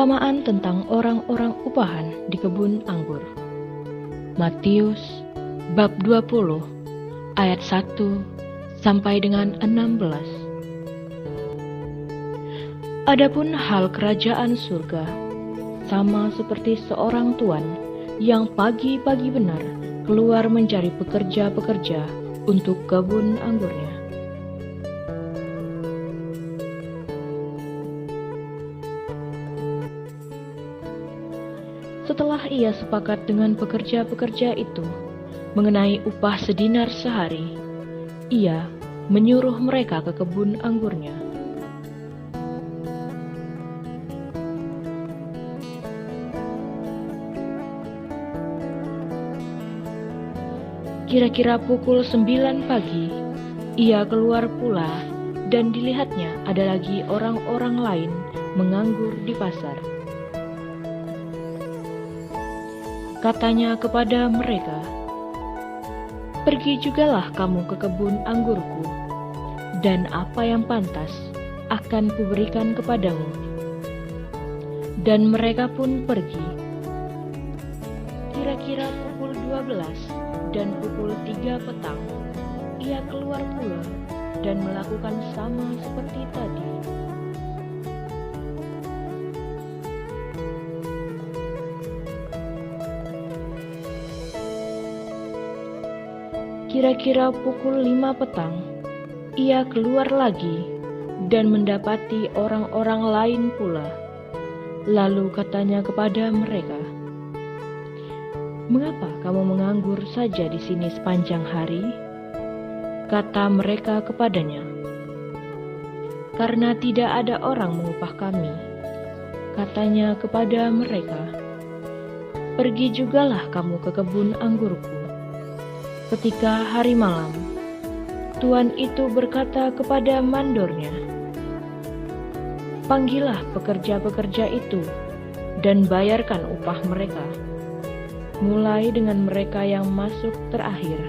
Perumpamaan tentang orang-orang upahan di kebun anggur. Matius bab 20 ayat 1 sampai dengan 16. Adapun hal kerajaan surga sama seperti seorang tuan yang pagi-pagi benar keluar mencari pekerja-pekerja untuk kebun anggurnya. Setelah ia sepakat dengan pekerja-pekerja itu mengenai upah sedinar sehari, ia menyuruh mereka ke kebun anggurnya. Kira-kira pukul 9 pagi, ia keluar pula dan dilihatnya ada lagi orang-orang lain menganggur di pasar. Katanya kepada mereka, "Pergi jugalah kamu ke kebun anggurku, dan apa yang pantas akan kuberikan kepadamu." Dan mereka pun pergi. Kira-kira pukul 12 dan pukul 3 petang, ia keluar pula dan melakukan sama seperti tadi. Kira-kira pukul 5 petang, ia keluar lagi dan mendapati orang-orang lain pula. Lalu katanya kepada mereka, "Mengapa kamu menganggur saja di sini sepanjang hari?" Kata mereka kepadanya, "Karena tidak ada orang mengupah kami." Katanya kepada mereka, "Pergi jugalah kamu ke kebun anggurku." Ketika hari malam, tuan itu berkata kepada mandornya, "Panggillah pekerja-pekerja itu dan bayarkan upah mereka, mulai dengan mereka yang masuk terakhir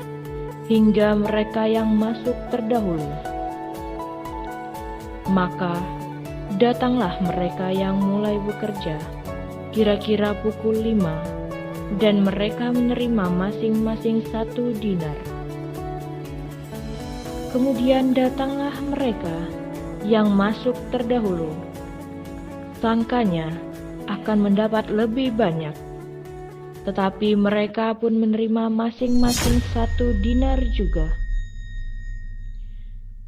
hingga mereka yang masuk terdahulu." Maka datanglah mereka yang mulai bekerja kira-kira pukul 5, dan mereka menerima masing-masing 1 dinar. Kemudian datanglah mereka yang masuk terdahulu. Sangkanya akan mendapat lebih banyak, tetapi mereka pun menerima masing-masing 1 dinar juga.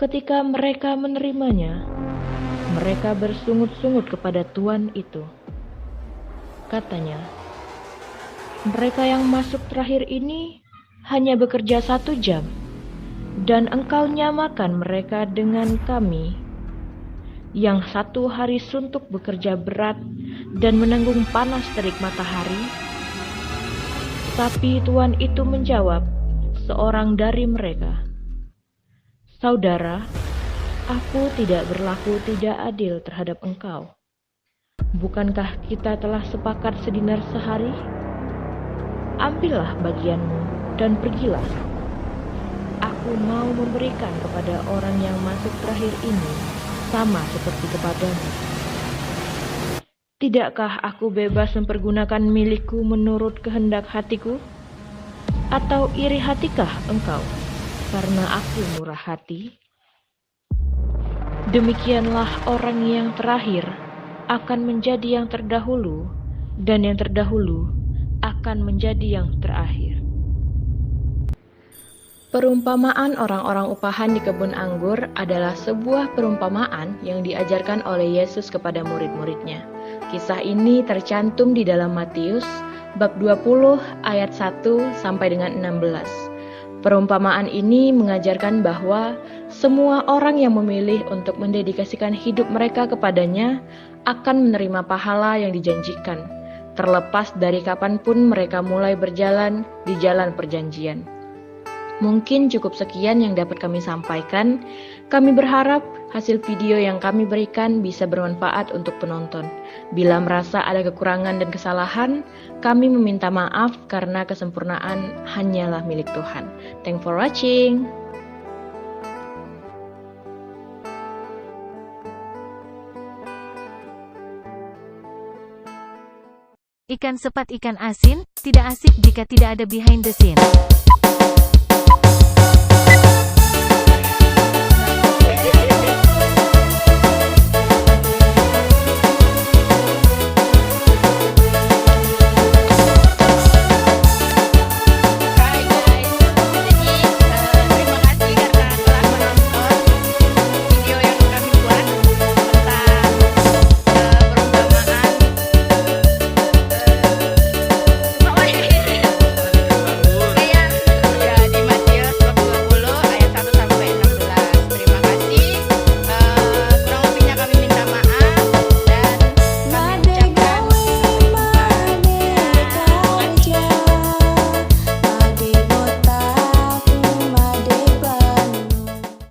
Ketika mereka menerimanya, mereka bersungut-sungut kepada tuan itu. Katanya, "Mereka yang masuk terakhir ini hanya bekerja 1 jam, dan engkau nyamakan mereka dengan kami, yang 1 hari suntuk bekerja berat dan menanggung panas terik matahari." Tapi tuan itu menjawab seorang dari mereka, "Saudara, aku tidak berlaku tidak adil terhadap engkau. Bukankah kita telah sepakat sedinar sehari? Ambillah bagianmu dan pergilah. Aku mau memberikan kepada orang yang masuk terakhir ini sama seperti kepadamu. Tidakkah aku bebas mempergunakan milikku menurut kehendak hatiku? Atau iri hatikah engkau karena aku murah hati?" Demikianlah orang yang terakhir akan menjadi yang terdahulu, dan yang terdahulu akan menjadi yang terakhir. Perumpamaan orang-orang upahan di kebun anggur adalah sebuah perumpamaan yang diajarkan oleh Yesus kepada murid-muridnya. Kisah ini tercantum di dalam Matius bab 20 ayat 1 sampai dengan 16. Perumpamaan ini mengajarkan bahwa semua orang yang memilih untuk mendedikasikan hidup mereka kepadanya akan menerima pahala yang dijanjikan, terlepas dari kapanpun mereka mulai berjalan di jalan perjanjian. Mungkin cukup sekian yang dapat kami sampaikan. Kami berharap hasil video yang kami berikan bisa bermanfaat untuk penonton. Bila merasa ada kekurangan dan kesalahan, kami meminta maaf karena kesempurnaan hanyalah milik Tuhan. Thanks for watching. Ikan sepat ikan asin, tidak asik jika tidak ada behind the scene.